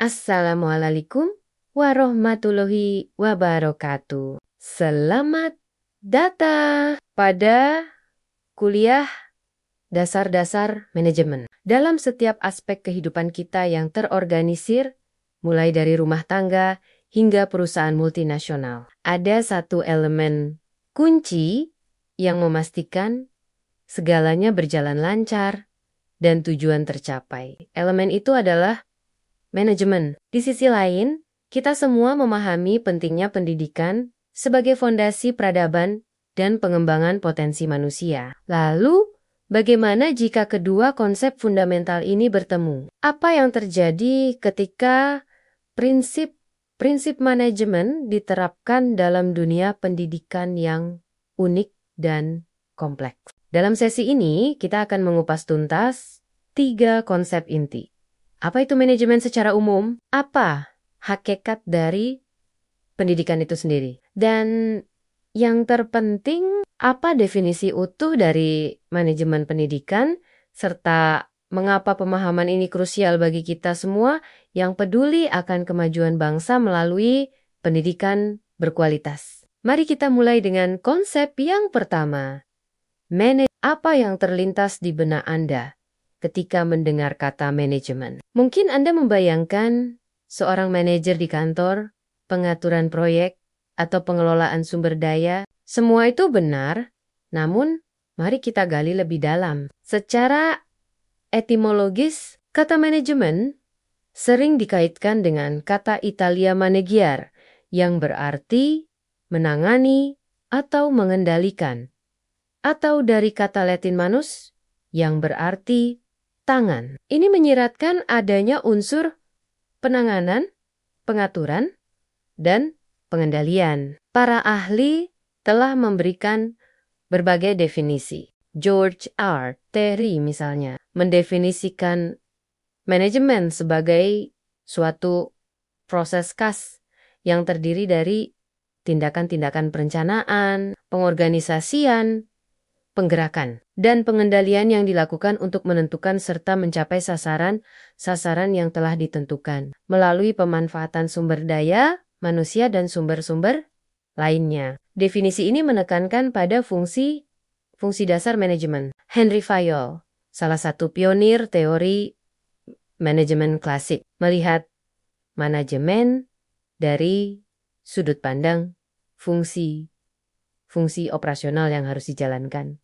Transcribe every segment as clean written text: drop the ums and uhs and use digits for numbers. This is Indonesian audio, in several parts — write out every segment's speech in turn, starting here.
Assalamualaikum warahmatullahi wabarakatuh. Selamat datang pada kuliah dasar-dasar manajemen. Dalam setiap aspek kehidupan kita yang terorganisir, mulai dari rumah tangga hingga perusahaan multinasional, ada satu elemen kunci yang memastikan segalanya berjalan lancar dan tujuan tercapai. Elemen itu adalah manajemen. Di sisi lain, kita semua memahami pentingnya pendidikan sebagai fondasi peradaban dan pengembangan potensi manusia. Lalu, bagaimana jika kedua konsep fundamental ini bertemu? Apa yang terjadi ketika prinsip manajemen diterapkan dalam dunia pendidikan yang unik dan kompleks? Dalam sesi ini, kita akan mengupas tuntas 3 konsep inti. Apa itu manajemen secara umum? Apa hakikat dari pendidikan itu sendiri? Dan yang terpenting, apa definisi utuh dari manajemen pendidikan? Serta mengapa pemahaman ini krusial bagi kita semua yang peduli akan kemajuan bangsa melalui pendidikan berkualitas. Mari kita mulai dengan konsep yang pertama. Apa yang terlintas di benak Anda ketika mendengar kata manajemen? Mungkin Anda membayangkan seorang manajer di kantor, pengaturan proyek, atau pengelolaan sumber daya. Semua itu benar, namun mari kita gali lebih dalam. Secara etimologis, kata manajemen sering dikaitkan dengan kata Italia manegiar yang berarti menangani atau mengendalikan, atau dari kata Latin manus yang berarti tangan. Ini menyiratkan adanya unsur penanganan, pengaturan, dan pengendalian. Para ahli telah memberikan berbagai definisi. George R. Terry misalnya mendefinisikan manajemen sebagai suatu proses khas yang terdiri dari tindakan-tindakan perencanaan, pengorganisasian, penggerakan, dan pengendalian yang dilakukan untuk menentukan serta mencapai sasaran yang telah ditentukan melalui pemanfaatan sumber daya, manusia, dan sumber-sumber lainnya. Definisi ini menekankan pada fungsi dasar manajemen. Henry Fayol, salah satu pionir teori manajemen klasik, melihat manajemen dari sudut pandang fungsi operasional yang harus dijalankan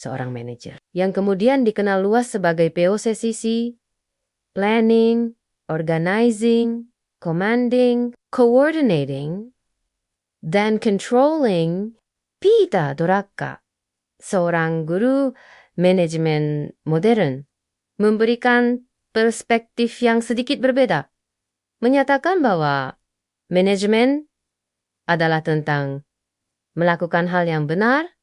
seorang manajer, yang kemudian dikenal luas sebagai POCCC, planning, organizing, commanding, coordinating, dan controlling. Peter Drucker, seorang guru manajemen modern, memberikan perspektif yang sedikit berbeda, menyatakan bahwa manajemen adalah tentang melakukan hal yang benar,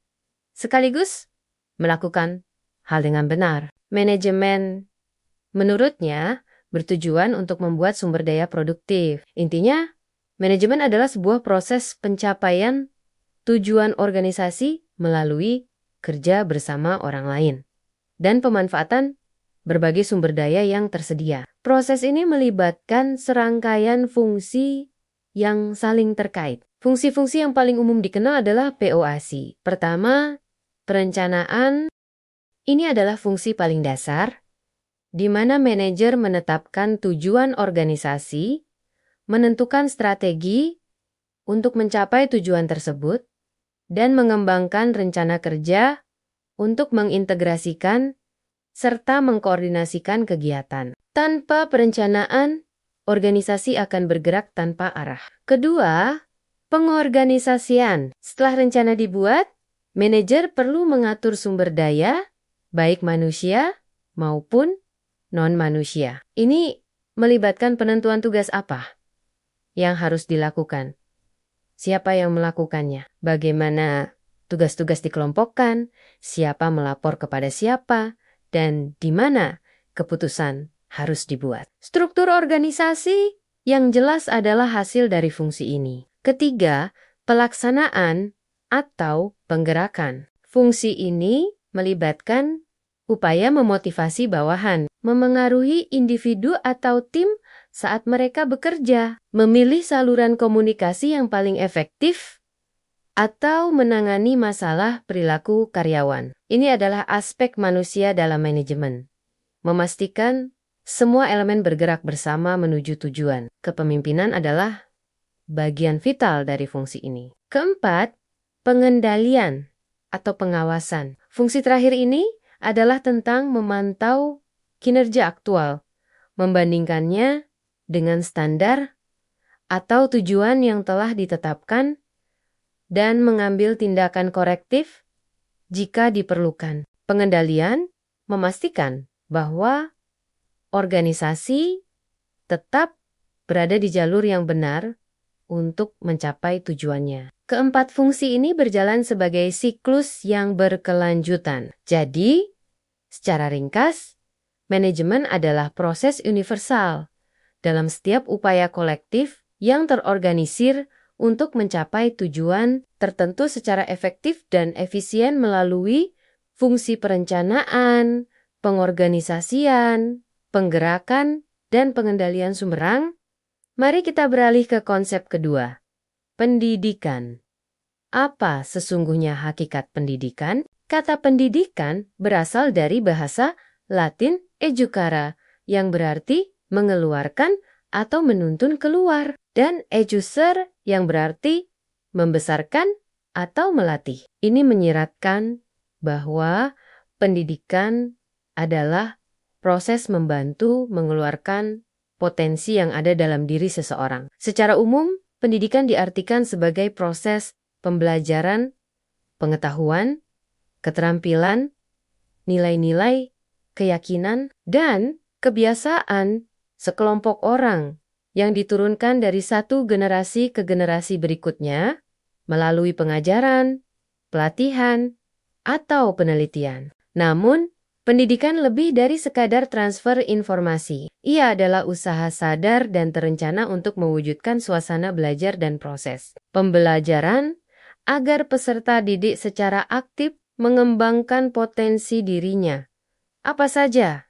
sekaligus melakukan hal dengan benar. Manajemen, menurutnya, bertujuan untuk membuat sumber daya produktif. Intinya, manajemen adalah sebuah proses pencapaian tujuan organisasi melalui kerja bersama orang lain dan pemanfaatan berbagai sumber daya yang tersedia. Proses ini melibatkan serangkaian fungsi yang saling terkait. Fungsi-fungsi yang paling umum dikenal adalah POAC. Pertama, perencanaan. Ini adalah fungsi paling dasar, di mana manajer menetapkan tujuan organisasi, menentukan strategi untuk mencapai tujuan tersebut, dan mengembangkan rencana kerja untuk mengintegrasikan serta mengkoordinasikan kegiatan. Tanpa perencanaan, organisasi akan bergerak tanpa arah. Kedua, pengorganisasian. Setelah rencana dibuat, manajer perlu mengatur sumber daya, baik manusia maupun non-manusia. Ini melibatkan penentuan tugas apa yang harus dilakukan, siapa yang melakukannya, bagaimana tugas-tugas dikelompokkan, siapa melapor kepada siapa, dan di mana keputusan harus dibuat. Struktur organisasi yang jelas adalah hasil dari fungsi ini. Ketiga, pelaksanaan atau penggerakan. Fungsi ini melibatkan upaya memotivasi bawahan, memengaruhi individu atau tim saat mereka bekerja, memilih saluran komunikasi yang paling efektif, atau menangani masalah perilaku karyawan. Ini adalah aspek manusia dalam manajemen. Memastikan semua elemen bergerak bersama menuju tujuan. Kepemimpinan adalah bagian vital dari fungsi ini. Keempat, pengendalian atau pengawasan. Fungsi terakhir ini adalah tentang memantau kinerja aktual, membandingkannya dengan standar atau tujuan yang telah ditetapkan, dan mengambil tindakan korektif jika diperlukan. Pengendalian memastikan bahwa organisasi tetap berada di jalur yang benar untuk mencapai tujuannya. Keempat fungsi ini berjalan sebagai siklus yang berkelanjutan. Jadi, secara ringkas, manajemen adalah proses universal dalam setiap upaya kolektif yang terorganisir untuk mencapai tujuan tertentu secara efektif dan efisien melalui fungsi perencanaan, pengorganisasian, penggerakan, dan pengendalian sumberang. Mari kita beralih ke konsep kedua, pendidikan. Apa sesungguhnya hakikat pendidikan? Kata pendidikan berasal dari bahasa Latin educare, yang berarti mengeluarkan atau menuntun keluar, dan educer yang berarti membesarkan atau melatih. Ini menyiratkan bahwa pendidikan adalah proses membantu mengeluarkan potensi yang ada dalam diri seseorang. Secara umum, pendidikan diartikan sebagai proses pembelajaran, pengetahuan, keterampilan, nilai-nilai, keyakinan, dan kebiasaan sekelompok orang yang diturunkan dari satu generasi ke generasi berikutnya melalui pengajaran, pelatihan, atau penelitian. Namun, pendidikan lebih dari sekadar transfer informasi. Ia adalah usaha sadar dan terencana untuk mewujudkan suasana belajar dan proses pembelajaran agar peserta didik secara aktif mengembangkan potensi dirinya. Apa saja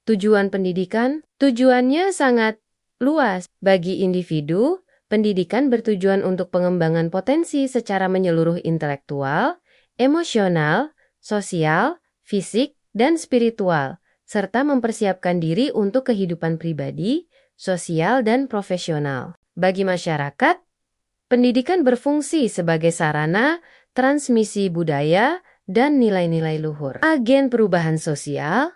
tujuan pendidikan? Tujuannya sangat luas. Bagi individu, pendidikan bertujuan untuk pengembangan potensi secara menyeluruh intelektual, emosional, sosial, fisik, dan spiritual, serta mempersiapkan diri untuk kehidupan pribadi, sosial, dan profesional. Bagi masyarakat, pendidikan berfungsi sebagai sarana transmisi budaya dan nilai-nilai luhur, agen perubahan sosial,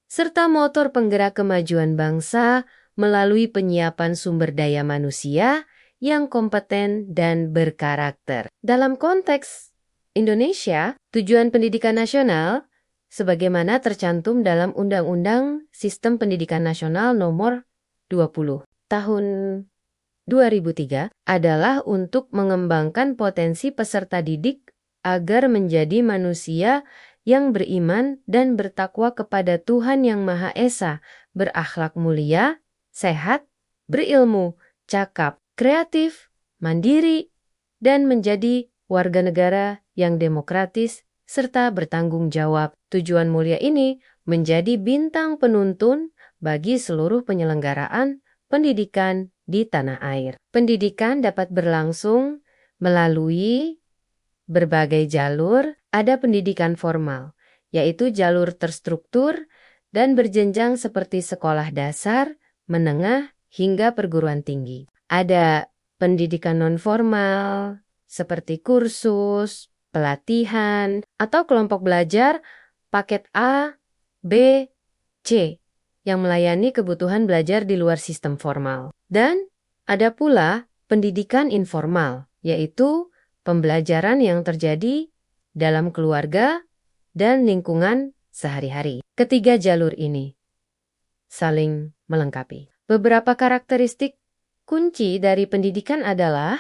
serta motor penggerak kemajuan bangsa melalui penyiapan sumber daya manusia yang kompeten dan berkarakter. Dalam konteks Indonesia, tujuan pendidikan nasional sebagaimana tercantum dalam Undang-Undang Sistem Pendidikan Nasional Nomor 20 Tahun 2003 adalah untuk mengembangkan potensi peserta didik agar menjadi manusia yang beriman dan bertakwa kepada Tuhan Yang Maha Esa, berakhlak mulia, sehat, berilmu, cakap, kreatif, mandiri, dan menjadi warga negara yang demokratis serta bertanggung jawab. Tujuan mulia ini menjadi bintang penuntun bagi seluruh penyelenggaraan pendidikan di tanah air. Pendidikan dapat berlangsung melalui berbagai jalur. Ada pendidikan formal, yaitu jalur terstruktur dan berjenjang seperti sekolah dasar, menengah, hingga perguruan tinggi. Ada pendidikan non-formal, seperti kursus, pelatihan, atau kelompok belajar paket A, B, C, yang melayani kebutuhan belajar di luar sistem formal. Dan ada pula pendidikan informal, yaitu pembelajaran yang terjadi dalam keluarga dan lingkungan sehari-hari. Ketiga jalur ini saling melengkapi. Beberapa karakteristik kunci dari pendidikan adalah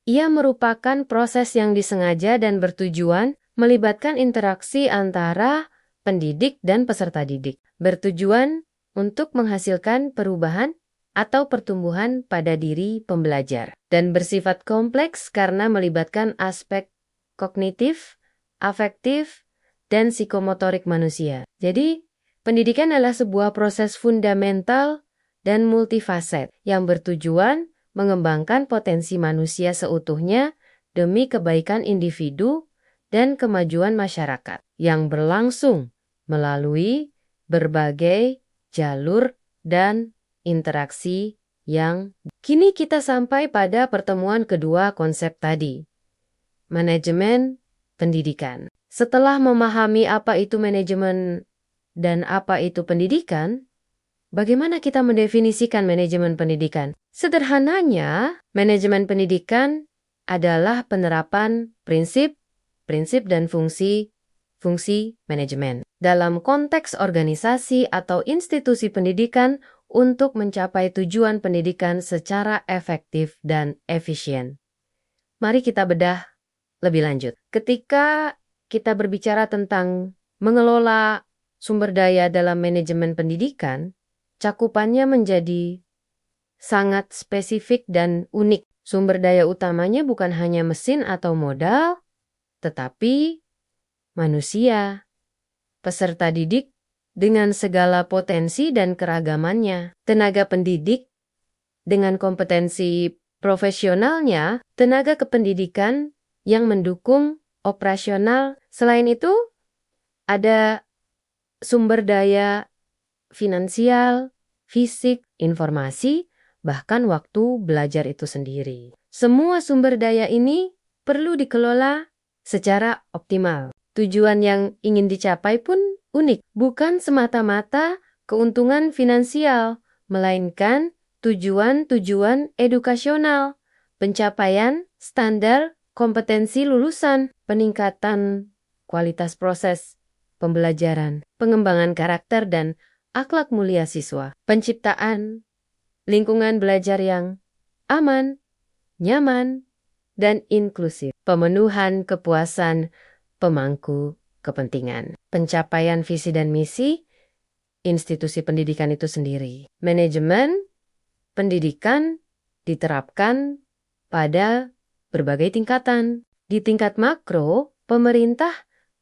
ia merupakan proses yang disengaja dan bertujuan melibatkan interaksi antara pendidik dan peserta didik, bertujuan untuk menghasilkan perubahan atau pertumbuhan pada diri pembelajar, dan bersifat kompleks karena melibatkan aspek kognitif, afektif, dan psikomotorik manusia. Jadi, pendidikan adalah sebuah proses fundamental dan multifaset yang bertujuan mengembangkan potensi manusia seutuhnya demi kebaikan individu dan kemajuan masyarakat yang berlangsung melalui berbagai jalur dan interaksi yang kini kita sampai pada pertemuan kedua konsep tadi, manajemen pendidikan. Setelah memahami apa itu manajemen dan apa itu pendidikan, bagaimana kita mendefinisikan manajemen pendidikan? Sederhananya, manajemen pendidikan adalah penerapan prinsip dan fungsi manajemen dalam konteks organisasi atau institusi pendidikan untuk mencapai tujuan pendidikan secara efektif dan efisien. Mari kita bedah lebih lanjut. Ketika kita berbicara tentang mengelola sumber daya dalam manajemen pendidikan, cakupannya menjadi sangat spesifik dan unik. Sumber daya utamanya bukan hanya mesin atau modal, tetapi manusia, peserta didik dengan segala potensi dan keragamannya, tenaga pendidik dengan kompetensi profesionalnya, tenaga kependidikan yang mendukung operasional. Selain itu, ada sumber daya finansial, fisik, informasi, bahkan waktu belajar itu sendiri. Semua sumber daya ini perlu dikelola secara optimal. Tujuan yang ingin dicapai pun unik, bukan semata-mata keuntungan finansial, melainkan tujuan-tujuan edukasional, pencapaian standar kompetensi lulusan, peningkatan kualitas proses pembelajaran, pengembangan karakter dan akhlak mulia siswa, penciptaan lingkungan belajar yang aman, nyaman, dan inklusif, pemenuhan kepuasan pemangku kepentingan, pencapaian visi dan misi institusi pendidikan itu sendiri. Manajemen pendidikan diterapkan pada berbagai tingkatan. Di tingkat makro, pemerintah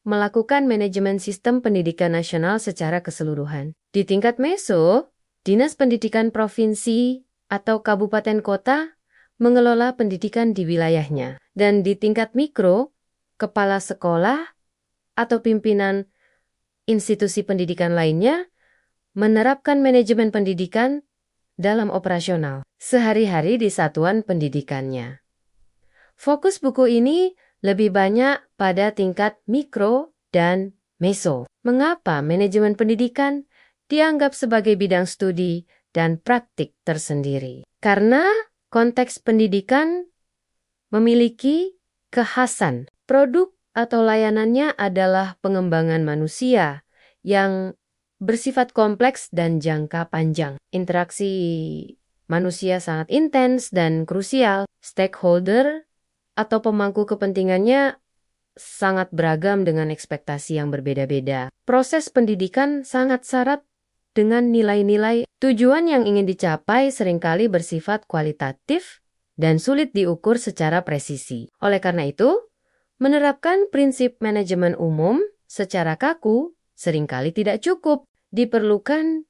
melakukan manajemen sistem pendidikan nasional secara keseluruhan. Di tingkat meso, Dinas Pendidikan Provinsi atau Kabupaten Kota mengelola pendidikan di wilayahnya. Dan di tingkat mikro, kepala sekolah atau pimpinan institusi pendidikan lainnya menerapkan manajemen pendidikan dalam operasional sehari-hari di satuan pendidikannya. Fokus buku ini lebih banyak pada tingkat mikro dan meso. Mengapa manajemen pendidikan dianggap sebagai bidang studi dan praktik tersendiri? Karena konteks pendidikan memiliki kekhasan. Produk atau layanannya adalah pengembangan manusia yang bersifat kompleks dan jangka panjang. Interaksi manusia sangat intens dan krusial. Stakeholder atau pemangku kepentingannya sangat beragam dengan ekspektasi yang berbeda-beda. Proses pendidikan sangat syarat dengan nilai-nilai. Tujuan yang ingin dicapai seringkali bersifat kualitatif dan sulit diukur secara presisi. Oleh karena itu, menerapkan prinsip manajemen umum secara kaku seringkali tidak cukup. Diperlukan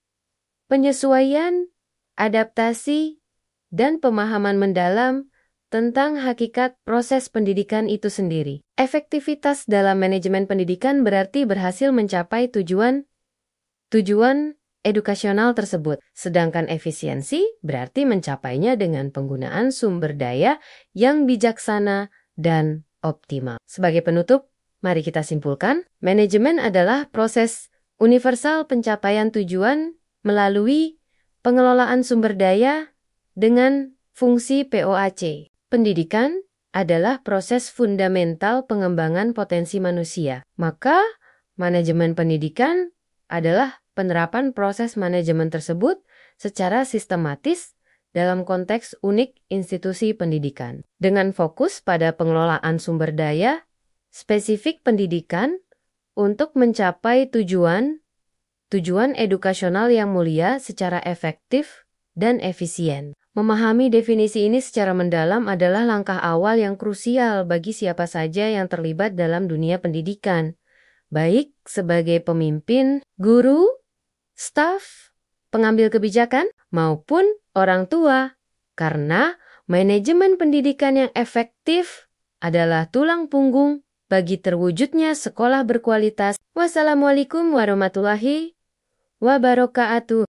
penyesuaian, adaptasi, dan pemahaman mendalam tentang hakikat proses pendidikan itu sendiri. Efektivitas dalam manajemen pendidikan berarti berhasil mencapai tujuan edukasional tersebut. Sedangkan efisiensi berarti mencapainya dengan penggunaan sumber daya yang bijaksana dan optimal. Sebagai penutup, mari kita simpulkan, manajemen adalah proses universal pencapaian tujuan melalui pengelolaan sumber daya dengan fungsi POAC. Pendidikan adalah proses fundamental pengembangan potensi manusia. Maka, manajemen pendidikan adalah penerapan proses manajemen tersebut secara sistematis dalam konteks unik institusi pendidikan. Dengan fokus pada pengelolaan sumber daya, spesifik pendidikan untuk mencapai tujuan edukasional yang mulia secara efektif dan efisien. Memahami definisi ini secara mendalam adalah langkah awal yang krusial bagi siapa saja yang terlibat dalam dunia pendidikan, baik sebagai pemimpin, guru, staf, pengambil kebijakan maupun orang tua. Karena manajemen pendidikan yang efektif adalah tulang punggung bagi terwujudnya sekolah berkualitas. Wassalamualaikum warahmatullahi wabarakatuh.